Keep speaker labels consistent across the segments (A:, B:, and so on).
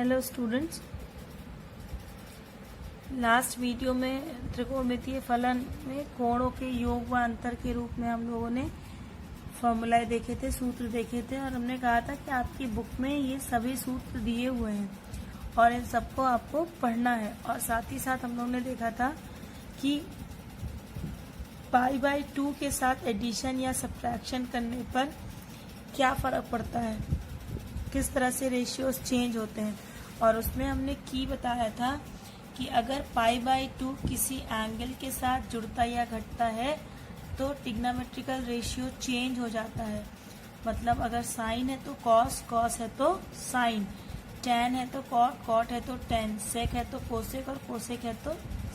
A: Hello students, last video में त्रिकोणमितीय फलन में कोणों के योग व अंतर के रूप में हम लोगों ने फॉर्मूलाए देखे थे, सूत्र देखे थे और हमने कहा था कि आपकी बुक में ये सभी सूत्र दिए हुए हैं और इन सबको आपको पढ़ना है। और साथ ही साथ हम लोगों ने देखा था कि π/2 के साथ एडिशन या सब्ट्रैक्शन करने पर क्या फ़र्क पड़ता है, किस तरह से रेशियोज चेंज होते हैं। और उसमें हमने की बताया था कि अगर π/2 किसी एंगल के साथ जुड़ता या घटता है तो ट्रिग्नोमेट्रिकल रेशियो चेंज हो जाता है। मतलब अगर साइन है तो कॉस, कॉस है तो साइन, टैन है तो कॉट, कॉट है तो टैन, सेक है तो कोसेक और कोसेक है तो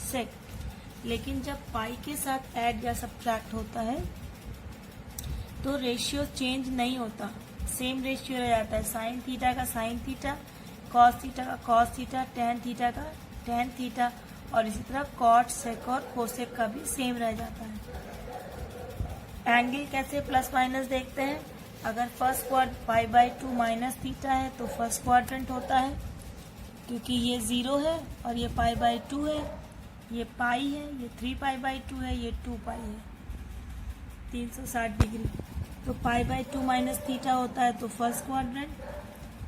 A: सेक। लेकिन जब पाई के साथ ऐड या सब्ट्रैक्ट होता है तो रेशियो चेंज नहीं होता, सेम रेशियो रह जाता है। साइन थीटा का साइन थीटा, कॉस थीटा का कॉस थीटा, टैन थीटा का टैन थीटा और इसी तरह कॉट, सेक और कोसेक का भी सेम रह जाता है। एंगल कैसे प्लस माइनस देखते हैं। अगर फर्स्ट क्वाड्रेंट π/2 माइनस थीटा है तो फर्स्ट क्वाड्रेंट होता है, क्योंकि ये 0 है और ये π/2 है, ये पाई है, ये 3π/2 है, ये 2π है, 360 डिग्री। तो π/2 माइनस थीटा होता है तो फर्स्ट क्वाड्रेंट,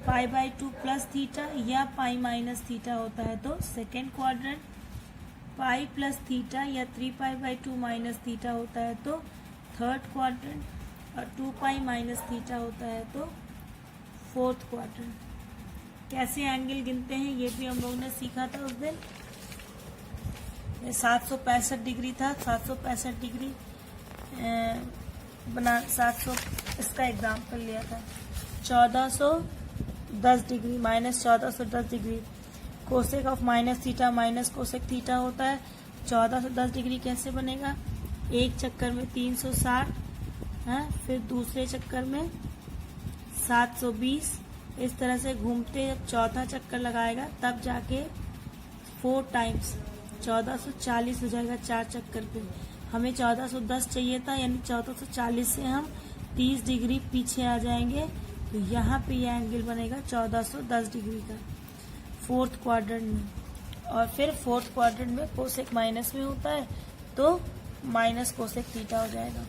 A: π/2 प्लस थीटा या पाई माइनस थीटा होता है तो second quadrant, pi plus theta या 3π/2 माइनस थीटा होता है तो थर्ड क्वाड्रेंट और 2π माइनस थीटा होता है तो फोर्थ क्वाड्रेंट। कैसे एंगल गिनते हैं ये भी हम लोगों ने सीखा था उस दिन। 765 डिग्री था, 765 डिग्री बना 700 इसका एग्जाम्पल लिया था। 1410 degree minus 1410 degree, cosec of minus theta minus cosec theta होता है। 1410 डिग्री कैसे बनेगा, एक चक्कर में 360 है, फिर दूसरे चक्कर में 720, इस तरह से घूमते जब चौथा चक्कर लगाएगा तब जाके 4 टाइम्स 1440 हो जाएगा 4 चक्कर पे। हमें 1410 चाहिए था, यानी 1440 से हम 30 डिग्री पीछे आ जाएंगे तो यहाँ पे यह एंगल बनेगा 1410 डिग्री का फोर्थ क्वाड्रेंट में। और फिर फोर्थ क्वाड्रेंट में कोसेक माइनस में होता है तो माइनस कोसेक थीटा हो जाएगा।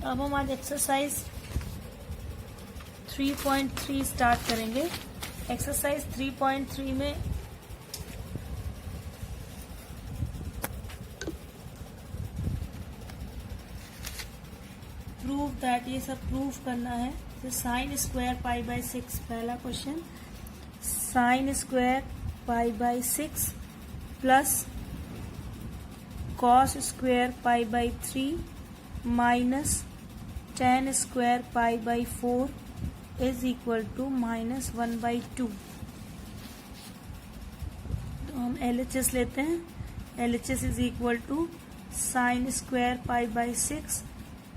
A: अब हम आज एक्सरसाइज 3.3 स्टार्ट करेंगे। एक्सरसाइज 3.3 में प्रूव दैट, ये सब प्रूव करना है। तो साइन स्क्वायर π/6 पहला question, sine square π/6 plus cos square π/3 minus tan square π/4 is equal to -1/2। तो हम LHS लेते हैं। LHS is equal to sine square π/6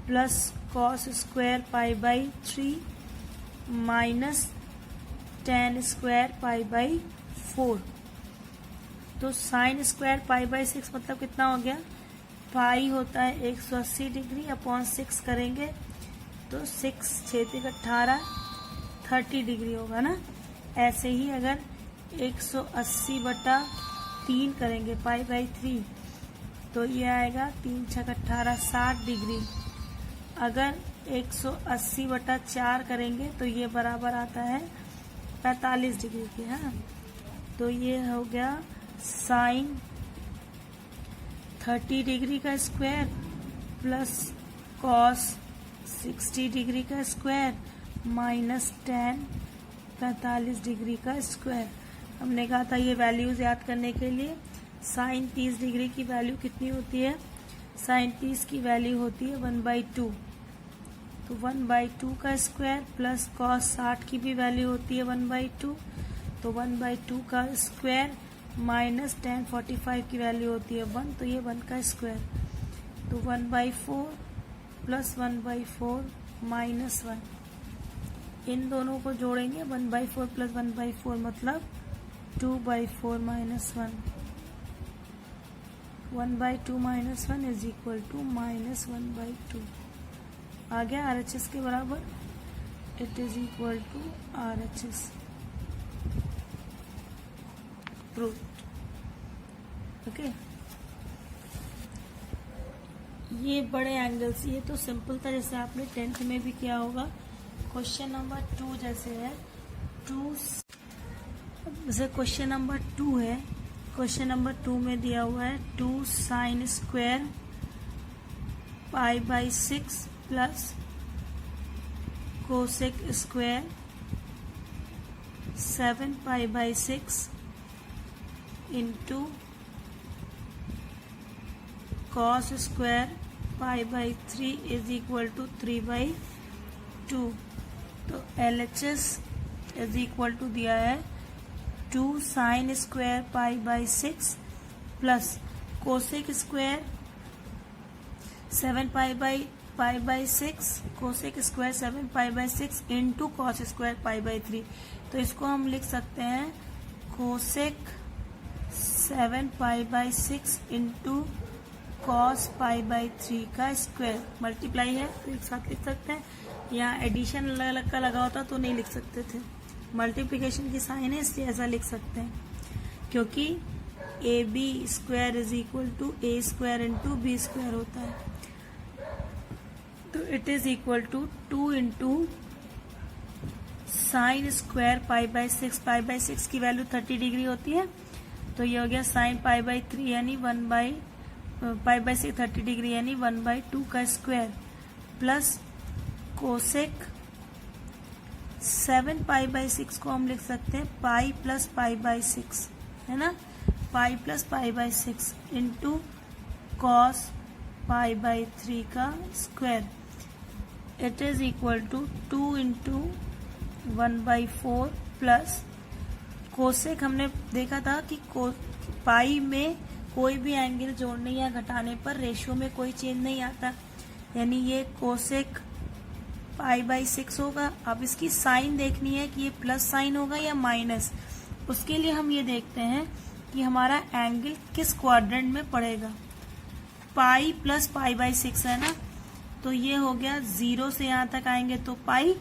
A: plus cos square π/3 minus tan square π/4। तो साइन स्क्वायर π/6 मतलब कितना हो गया, पाई होता है 180 डिग्री अपॉन 6 करेंगे तो 6 6 18 30 डिग्री होगा ना। ऐसे ही अगर 180/3 करेंगे π/3 तो ये आएगा 3 6 18 60 डिग्री। अगर 180/4 करेंगे तो ये बराबर आता है 45 डिग्री के। हाँ, तो ये हो गया साइन 30 डिग्री का स्क्वायर प्लस कॉस 60 डिग्री का स्क्वायर माइनस टैन 45 डिग्री का स्क्वायर। हमने कहा था ये वैल्यूज याद करने के लिए। साइन 30 डिग्री की वैल्यू कितनी होती है, साइन 30 की वैल्यू होती है 1/2। तो 1/2 का स्क्वायर प्लस कॉस 60 की भी वैल्यू होती है 1/2, तो 1/2 का स्क्वायर माइनस टैन 45 की वैल्यू होती है 1, तो ये 1 का स्क्वायर। तो 1/4 प्लस 1/4 माइनस 1, इन दोनों को जोड़ेंगे 1/4 प्लस 1/4 मतलब 2/4 minus 1। 1/2 minus 1 is equal to -1/2। आ गया RHS के बराबर, it is equal to RHS। Prove. Okay, ये बड़े एंगल्स, ये तो सिंपल था जैसे आपने 10th में भी किया होगा। क्वेश्चन नंबर 2 जैसे है, जैसे क्वेश्चन नंबर 2 है, क्वेश्चन नंबर 2 में दिया हुआ है 2 sin square π/6 plus cosec square 7 π/6 into cos square π/3 is equal to 3/2। तो LHS इज इक्वल टू दिया है 2 sin square π/6 plus cosec square 7 π/6 cosec square 7 π/6 into cos square π/3। तो इसको हम लिख सकते हैं कोसेक 7 π/6 इंटू कॉस π/3 का स्क्वायर, मल्टीप्लाई है तो एक साथ लिख सकते हैं। यहाँ एडिशन अलग अलग का लगा होता तो नहीं लिख सकते थे, मल्टीप्लिकेशन की साइन है इसलिए ऐसा लिख सकते हैं, क्योंकि AB square is equal to A square into B square होता है। तो it is equal to 2 into sine square π/6, π/6 की वैल्यू 30 डिग्री होती है, तो ये हो गया साइन π/3 यानी π/6 30 डिग्री यानी 1/2 का स्क्वायर प्लस कोसेक 7 π/6 को हम लिख सकते हैं पाई प्लस π/6, है ना, पाई प्लस π/6 इंटू कॉस π/3 का square. It is equal to 2 into 1/4 plus cosec, हमने देखा था कि पाई में कोई भी एंगल जोड़ने या घटाने पर रेशियो में कोई चेंज नहीं आता, यानी ये कोसेक π/6 होगा। अब इसकी साइन देखनी है कि ये प्लस साइन होगा या माइनस, उसके लिए हम ये देखते हैं कि हमारा एंगल किस क्वाड्रेंट में पड़ेगा। पाई प्लस π/6 है ना, तो ये हो गया 0 से यहाँ तक आएंगे तो पाई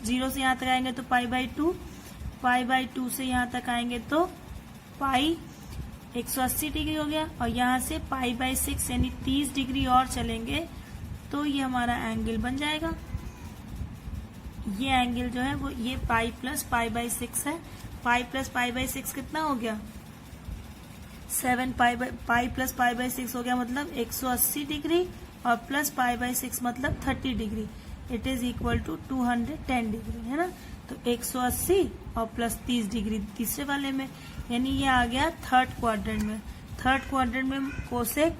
A: 0 से यहाँ तक आएंगे तो π/2, π/2 से यहाँ तक आएंगे तो पाई 180 डिग्री हो गया, और यहाँ से π/6 यानी 30 डिग्री और चलेंगे तो ये हमारा एंगल बन जाएगा। ये एंगल जो है वो ये पाई प्लस π/6 है। पाई प्लस π/6 कितना हो गया 7 पाई प्लस π/6 हो गया मतलब 180 डिग्री, और प्लस π/6 मतलब 30 degree. It is equal to 210 degree, है ना। तो 180 और प्लस 30 डिग्री तीसरे वाले में, यानी ये आ गया थर्ड क्वाड्रेंट में। थर्ड क्वाड्रेंट में कोसेक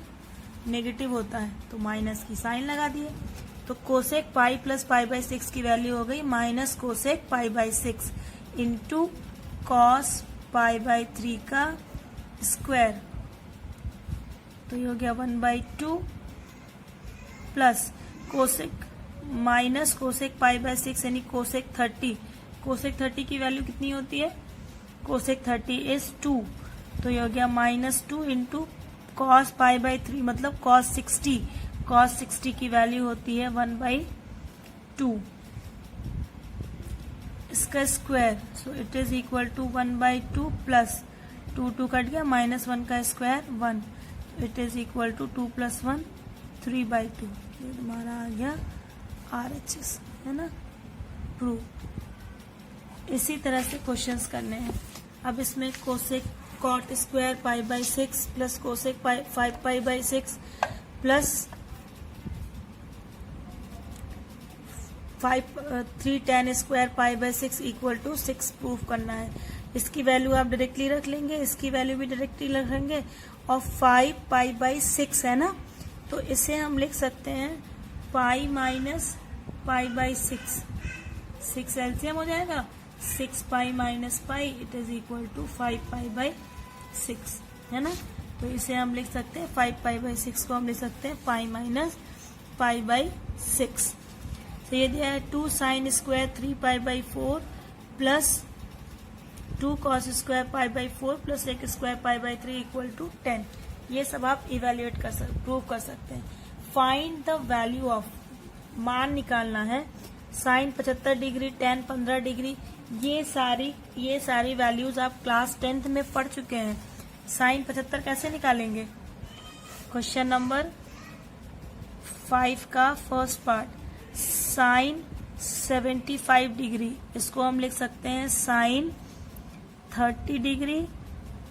A: नेगेटिव होता है तो माइनस की साइन लगा दिए, तो कोसेक पाई प्लस π/6 की वैल्यू हो गई माइनस कोसेक π/6 इंटू कॉस π/3 का स्क्वायर, तो ये हो गया 1/2 प्लस कोसेक माइनस कोसेक π/6 यानी कोसेक 30। कोसेक 30 की वैल्यू कितनी होती है, कोसेक 30 इज 2, तो ये हो गया -2 इंटू कॉस π/3 मतलब कॉस 60। कॉस 60 की वैल्यू होती है 1/2 इसका square, so it is equal to 1/2 plus 2 cut गया -1 का square 1, it is equal to 2 + 1 3/2। ये तुम्हारा आ गया RHS, है ना, प्रूव। इसी तरह से क्वेश्चंस करने हैं। अब इसमें cosec cot square π/6 plus cosec 5 π/6 plus 3 tan square π/6 equal to 6 proof करना है। इसकी वैल्यू आप डायरेक्टली रख लेंगे, इसकी वैल्यू भी डायरेक्टली रखेंगे, और 5 π/6 है ना, तो इसे हम लिख सकते हैं पाई माइनस π/6, 6 एलसीएम हो जाएगा, 6 pi minus pi it is equal to 5 π/6, है ना। तो इसे हम लिख सकते हैं 5 π/6 को हम लिख सकते हैं पाई माइनस π/6। तो ये दिया है 2 sin square 3 π/4 plus 2 cos square π/4 plus 1 square π/3 equal to 10। ये सब आप इवेल्युएट प्रूव कर सकते हैं। फाइंड द वैल्यू ऑफ, मान निकालना है, साइन 75 डिग्री, tan 15 डिग्री, ये सारी वैल्यूज आप क्लास 10th में पढ़ चुके हैं। साइन 75 कैसे निकालेंगे? क्वेश्चन नंबर 5 का फर्स्ट पार्ट, साइन 75 डिग्री, इसको हम लिख सकते हैं साइन 30 डिग्री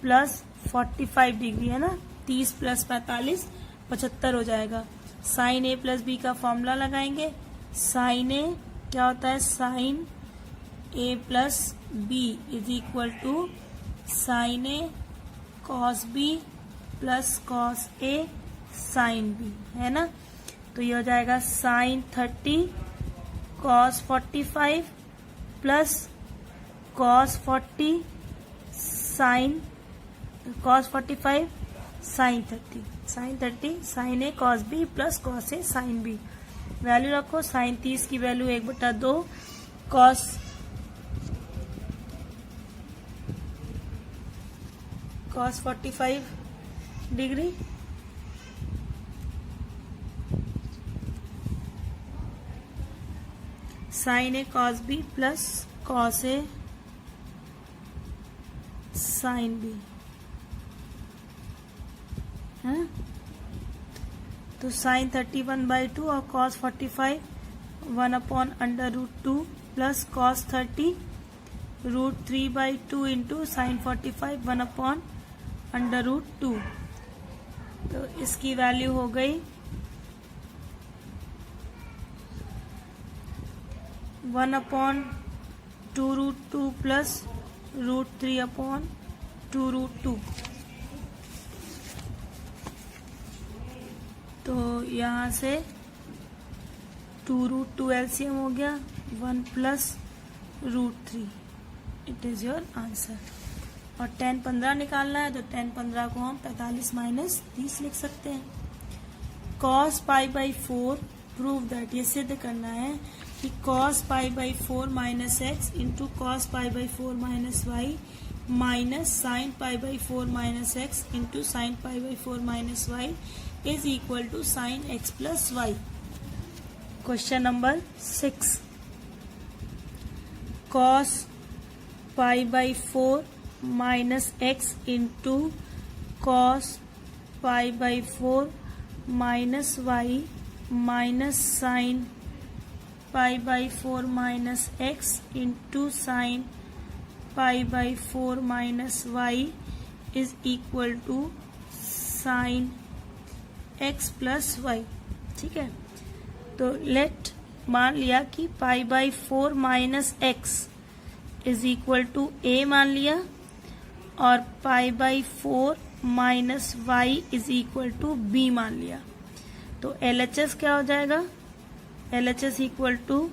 A: प्लस 45 डिग्री, है ना। 30 प्लस 45 75 हो जाएगा। साइन ए प्लस बी का फॉर्मूला लगाएंगे। साइन ए क्या होता है? Sine A plus B is equal to sine A cos B plus cos A sine B, है ना। तो ये हो जाएगा sine 30 cos 45 plus cos 40 sine cos 45 sine 30, sine 30 sine A cos B plus cos A sine B. Value रखो। Sine 30 की value 1/2 cos 45 degree sine A cos B plus cos A sine B, है। तो sign 31/2 और cos 45 1/√2 plus cos 30 √3/2 into sine 45 1/√2। तो इसकी value हो गई 1/2√2 plus √3/2√2। तो यहाँ से 2√2 एलसीएम हो गया, 1 plus √3। It is your answer. और 10 15 निकालना है, तो 10 15 को हम 45 माइनस 30 लिख सकते हैं। cos π/4 प्रूव दैट, ये सिद्ध करना है कि cos π/4 minus X into cos π/4 minus Y minus sine π/4 minus X into sine π/4 minus Y is equal to sine X plus Y. Question number 6, cos π/4 minus X into cos π/4 minus Y minus sine π/4 minus X into sine π/4 minus Y is equal to sine X plus Y. ठीक है, तो let मान लिया कि π/4 minus X is equal to ए मान लिया और π/4 minus Y is equal to B मान लिया। तो LHS क्या हो जाएगा? LHS equal to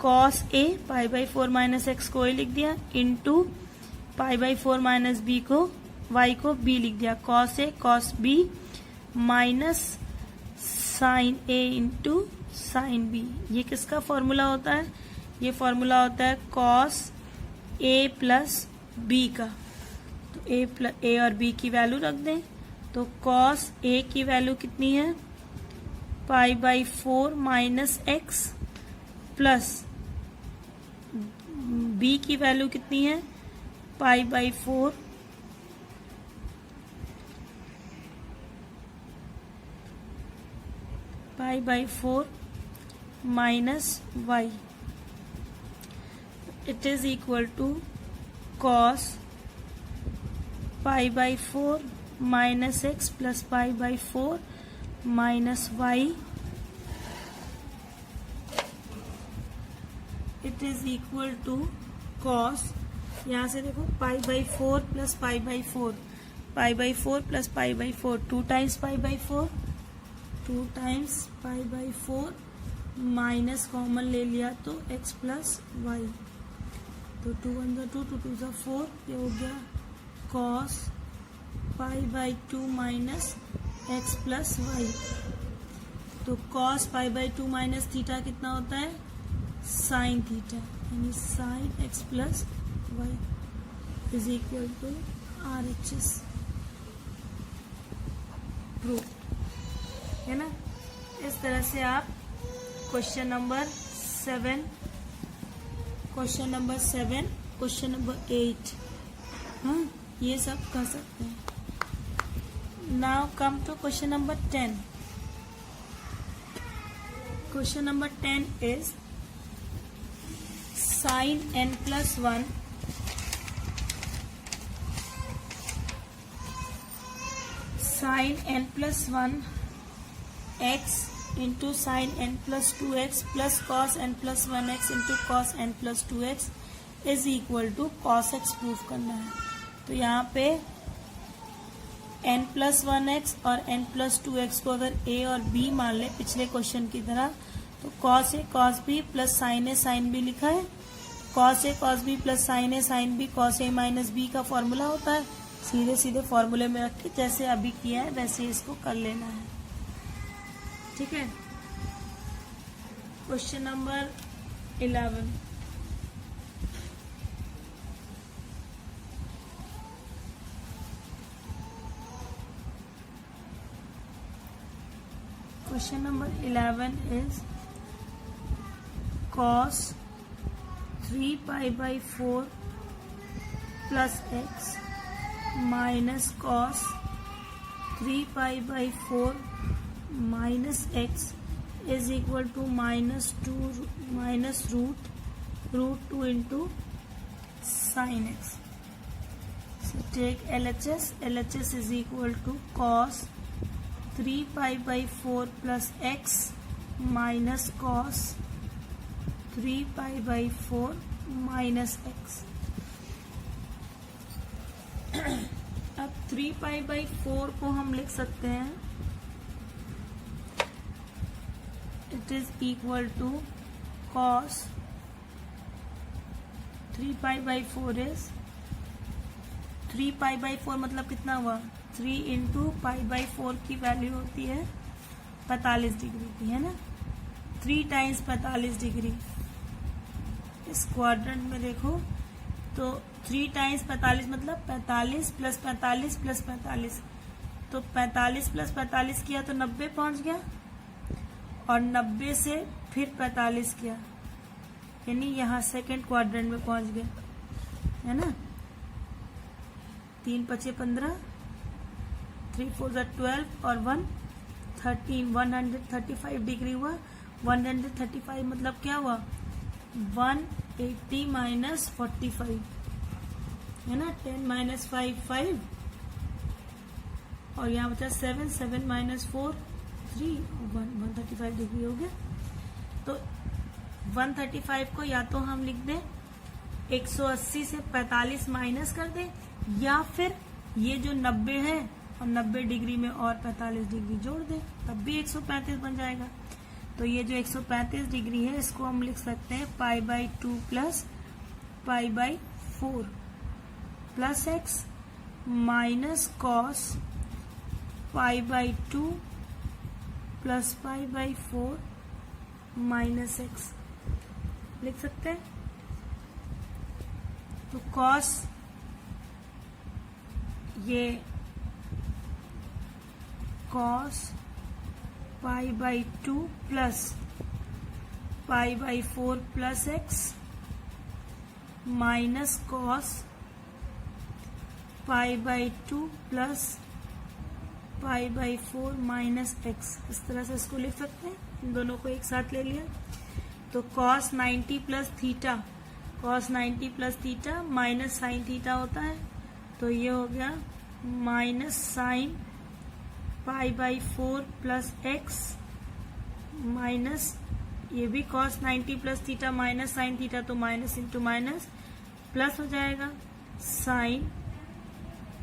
A: cos A π/4 minus X को ए लिख दिया इंटू π/4 माइनस बी को वाई को बी लिख दिया, cos A cos B minus sine A into sine B. ये किसका फॉर्मूला होता है? ये फॉर्मूला होता है कॉस ए प्लस बी का। तो ए और बी की वैल्यू रख दें। तो कॉस ए की वैल्यू कितनी है? π/4 माइनस एक्स प्लस बी की वैल्यू कितनी है? π/4 minus Y. It is equal to cos π/4 minus X plus π/4 minus Y. It is equal to cos, यहाँ से देखो π/4 plus π/4 plus π/4 2 times π/4 2 times π/4 minus common ले लिया तो x प्लस वाई। तो 2 1 2 2 2 4, ये हो गया cos π/2 minus X plus Y. तो cos π/2 माइनस थीटा कितना होता है? साइन थीटा, यानी sine X plus Y is equal to RHS proof, है ना। इस तरह से आप क्वेश्चन नंबर 7 को क्वेश्चन नंबर 7, क्वेश्चन नंबर 8, हाँ ये सब कर सकते हैं। Now come to question number 10। Question number 10 is sin n plus 1 sin n plus 1 x into sin n plus 2x plus cos n plus 1x into cos n plus 2x is equal to cos x proof करना है। तो यहाँ पे n plus 1x और n plus 2x को अगर a और b मान ले पिछले क्वेश्चन की तरह, तो cos a cos b plus sin a sin b लिखा है। cos a cos b plus sin a sin b cos a minus b का फॉर्मूला होता है। सीधे सीधे फॉर्मूले में रख के जैसे अभी किया है वैसे इसको कर लेना है, ठीक है। Question number 11। Question number 11 is cos 3 pi by 4 plus x minus cos 3 pi by 4 minus x is equal to minus root 2 into sin x. So take LHS. LHS is equal to cos 3 pi by 4 plus x minus cos 3 pi by 4 minus x. अब 3 pi by 4 को हम लिख सकते हैं, it is equal to cos 3 pi by 4 is 3 pi by 4 मतलब कितना हुआ, 3 into pi by 4 की वैल्यू होती है 45 डिग्री की, है ना। 3 टाइम्स 45 डिग्री। इस क्वाड्रेंट में देखो तो 3 टाइम्स 45 मतलब 45 प्लस 45 प्लस 45, तो 45 प्लस 45 किया तो 90 पहुंच गया, और 90 से फिर 45 किया, यानी यहाँ सेकेंड क्वाड्रेंट में पहुंच गया, है ना। 3 पचे 15, 3 4 12 और 1 13, 135 डिग्री हुआ। 135 मतलब क्या हुआ, 180 माइनस 45, है ना। 10 माइनस 5 5, और यहाँ बचा 7, 7 माइनस 4 3, 135 डिग्री हो गया। तो 135 को या तो हम लिख दें 180 से 45 माइनस कर दें, या फिर ये जो 90 है और 90 डिग्री में और 45 डिग्री जोड़ दें, तब भी 135 बन जाएगा। तो ये जो 135 डिग्री है इसको हम लिख सकते हैं pi by 2 plus pi by 4 plus x minus cos pi by 2 plus pi by 4 minus x लिख सकते हैं। तो कॉस ये cos pi by 2 plus pi by 4 plus x minus cos pi by 2 plus pi by 4 minus x. इस तरह से इसको लिख सकते हैं, इन दोनों को एक साथ ले लिया। तो cos 90 plus theta, cos 90 plus theta minus sine theta होता है, तो ये हो गया minus sine pi by 4 plus x minus, ये भी cos 90 plus theta minus sine theta, तो माइनस इंटू माइनस प्लस हो जाएगा sine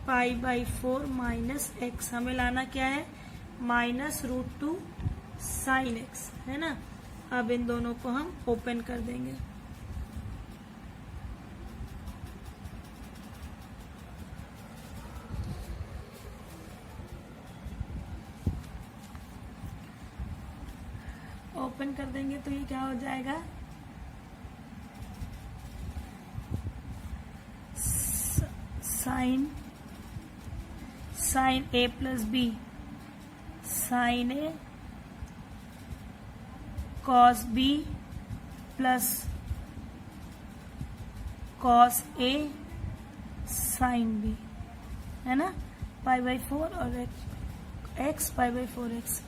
A: pi by 4 minus x. हमें लाना क्या है, माइनस रूट 2 साइन एक्स, है ना। अब इन दोनों को हम ओपन कर देंगे। ओपन कर देंगे तो ये क्या हो जाएगा, sine A plus B sign A cos B plus cos A sine B, है ना, π/4 और x π/4x,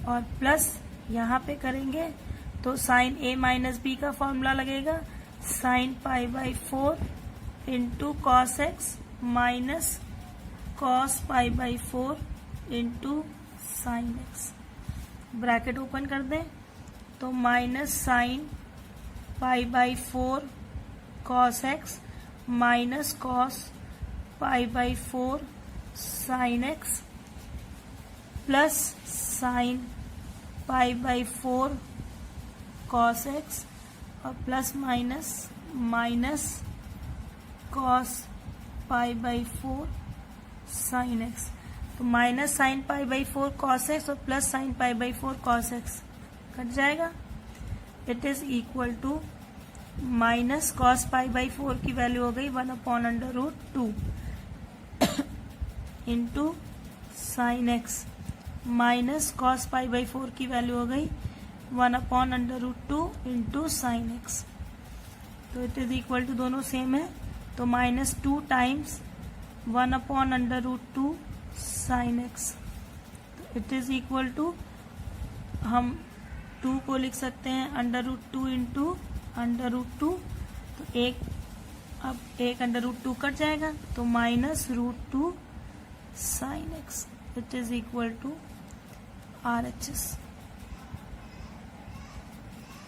A: और प्लस यहाँ पे करेंगे तो साइन ए माइनस बी का फॉर्मूला लगेगा, sine π/4 into cos X minus cos π/4 into sine X. Bracket open कर दें तो minus sine π/4 cos X minus cos π/4 sine X plus sine π/4 cos X और plus minus minus cos π/4 sine x. तो minus sine π/4 cos X और plus sine π/4 cos X cut जाएगा। It is equal to minus cos π/4 की value हो गई 1/√2 into sine x minus cos π/4 की value हो गई 1/√2 इंटू साइन एक्स। तो इट इज इक्वल टू, दोनों सेम है, तो -2 टाइम्स 1/√2 साइन एक्स। तो इट इज इक्वल टू, हम 2 को लिख सकते हैं √2 इंटू √2, तो एक √2 कट जाएगा तो -√2 sine x. It is equal to RHS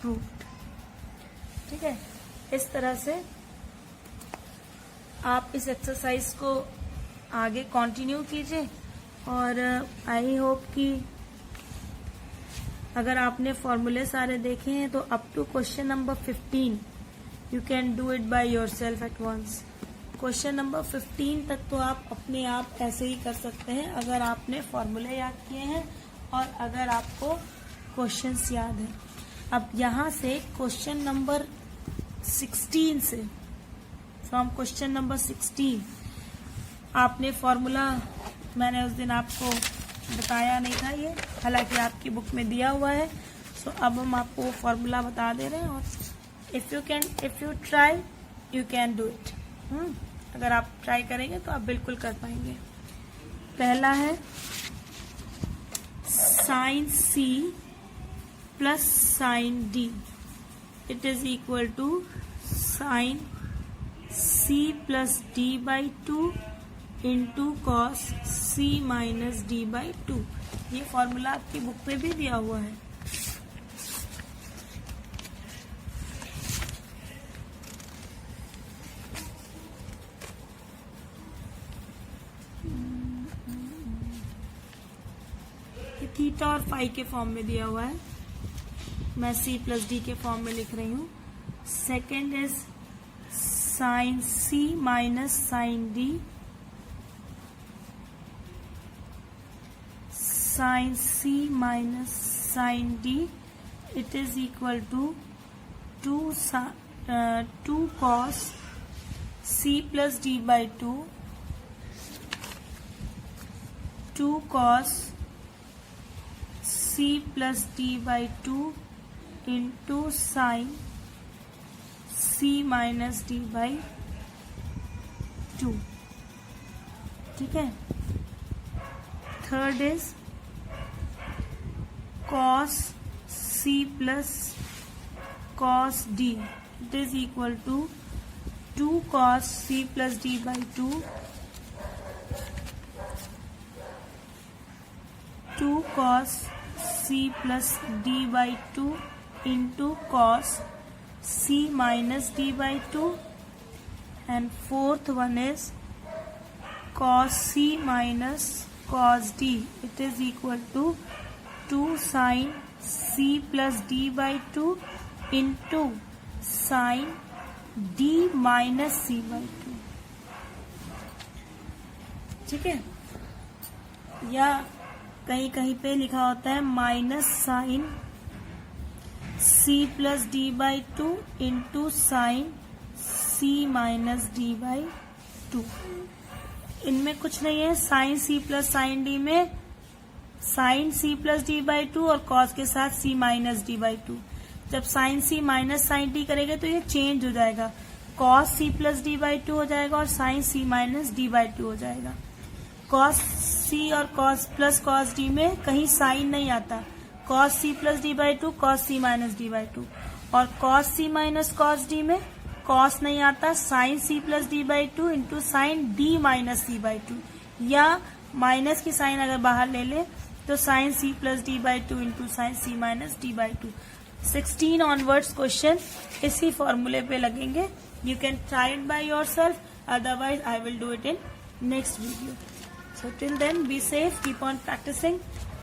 A: proved. ठीक है, इस तरह से आप इस एक्सरसाइज को आगे कंटिन्यू कीजिए, और आई होप कि अगर आपने फॉर्मूले सारे देखे हैं तो up to question number 15 you can do it by yourself at once. Question number 15 तक तो आप अपने आप ऐसे ही कर सकते हैं अगर आपने फॉर्मूले याद किए हैं और अगर आपको क्वेश्चंस याद हैं। अब यहाँ से क्वेश्चन नंबर 16 से, फ्रॉम क्वेश्चन नंबर 16 आपने फॉर्मूला, मैंने उस दिन आपको बताया नहीं था ये, हालांकि आपकी बुक में दिया हुआ है, सो अब हम आपको फॉर्मूला बता दे रहे हैं, और if you try you can do it. अगर आप ट्राई करेंगे तो आप बिल्कुल कर पाएंगे। पहला है sine C plus sine D, it is equal to sine C plus D/2 into cos C minus D/2। ये फॉर्मूला आपकी बुक में भी दिया हुआ है। थीटा और फाई के फॉर्म में दिया हुआ है, मैं C प्लस D के फॉर्म में लिख रही हूँ। Second is sine C minus sine D, sine C minus sine D, it is equal to 2 cos C plus D/2, 2 cos C plus D/2 into sine C minus D/2। ठीक है, third is cos C plus cos D, it is equal to 2 cos C plus D/2, 2 cos C plus D/2 into cos C minus D/2, and fourth one is cos C minus cos D, it is equal to 2 sine C plus D/2 into sine D minus C/2। ठीक है, या कहीं कहीं पे लिखा होता है minus sine C plus D/2 into sine C minus D/2। इनमें कुछ नहीं है, sine C plus sine D में साइन C प्लस D/2 और कॉस के साथ C माइनस D/2। जब sine C minus sine D करेगा तो ये चेंज हो जाएगा, cos C plus D by two हो जाएगा और sine C minus D by two हो जाएगा। कॉस सी और कॉस प्लस कॉस डी में कहीं साइन नहीं आता, cos C plus D by two, cos C minus D by two. और cos C minus cos D में कॉस नहीं आता, sine C plus D by two into sine D minus C by two, या minus की sign अगर बाहर ले ले तो sine C plus D by two into sine C minus D by two. 16 onwards question इसी फॉर्मूले पे लगेंगे। You can try it by yourself, otherwise I will do it in next video. So till then, be safe, keep on practicing.